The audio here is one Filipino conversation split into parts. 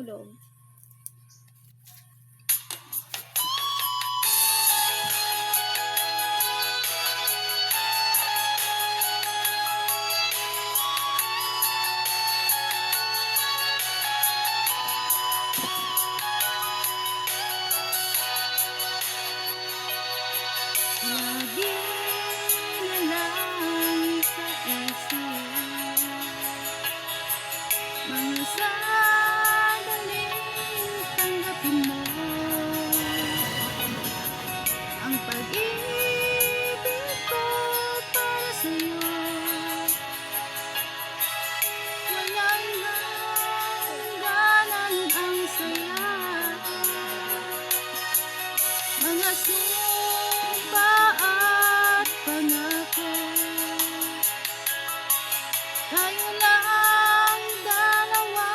matulog. Lagi na lang sa isip mga sandaling tanggapin mo ang pag-ibig ko para sa'yo. Walang hangganan ang saya, mga sumpa at pangako. Tayo lang dalawa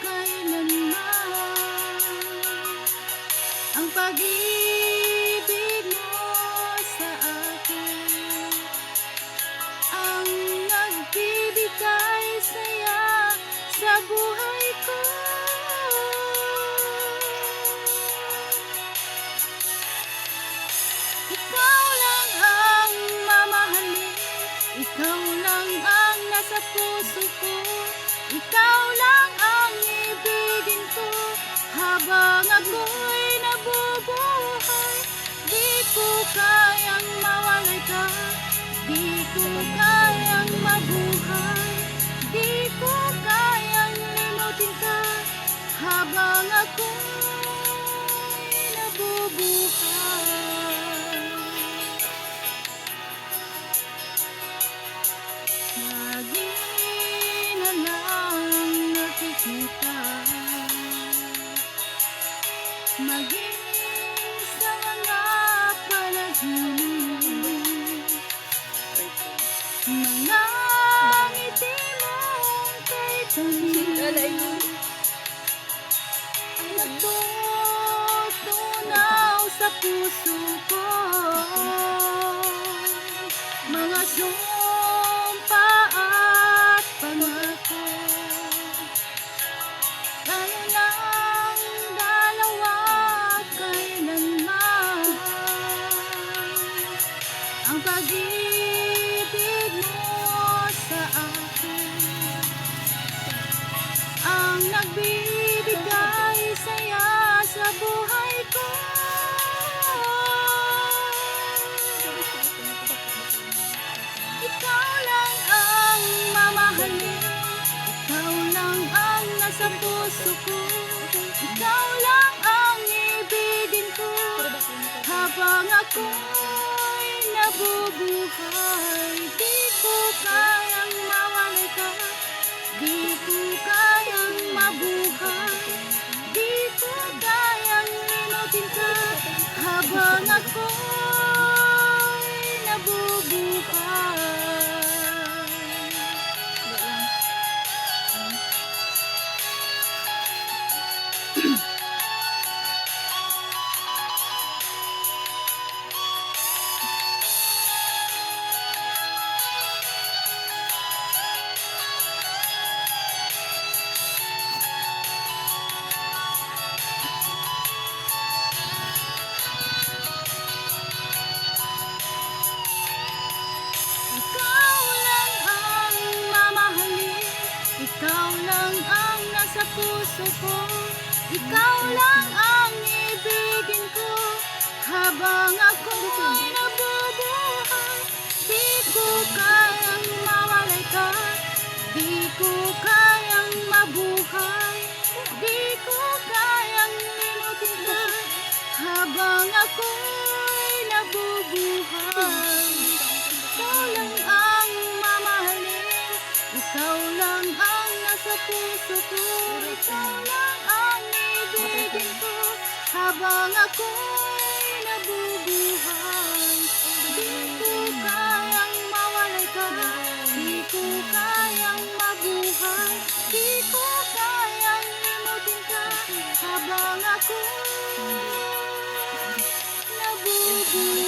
kailanman, ang pag-ibig mo sa akin ang nagbibigay saya sa buhay ko. Ikaw lang ang mamahalin, ikaw lang ang nasa puso ko, ikaw lang ang ibigin ko habang ako'y nabubuhay. Di ko kayang mawalay ka, di ko kayang mabuhay, di ko kayang limutin ka habang ako'y nabubuhay. Lagi na lang nakikita, maging sa mga panaginip, mga ngiti mong kay talim natutunaw sa puso ko, mga sumpa at pangako. Tayo lang dalawa kailanman, ang pag-ibig mo sa akin ang nagbibigay saya sa buhay ko. Ikaw lang ang mamahalin, ikaw lang ang nasa puso ko, ikaw lang ang ibigin ko habang ako'y nabubuhay. Di ko kayang mawalay ka, di ko kayang mabuhay, di ko kayang limutin ka habang ako'y nabubuhay. Ikaw lang ang mamahalin, ikaw lang ang nasa puso ko, ikaw lang ang ibigin ko habang ako'y nabubuhay. Di ko kayang mawalay ka, di ko kayang mabuhay, di ko kayang limutin ka habang ako'y nabubuhay. Ikaw lang ang mamahalin, ikaw lang ang nasa puso ko, ikaw lang ang ibigin ko habang ako'y nabubuhay. Di ko kayang mawalay ka, di ko kayang mabuhay, di ko kayang limutin ka habang ako'y nabubuhay.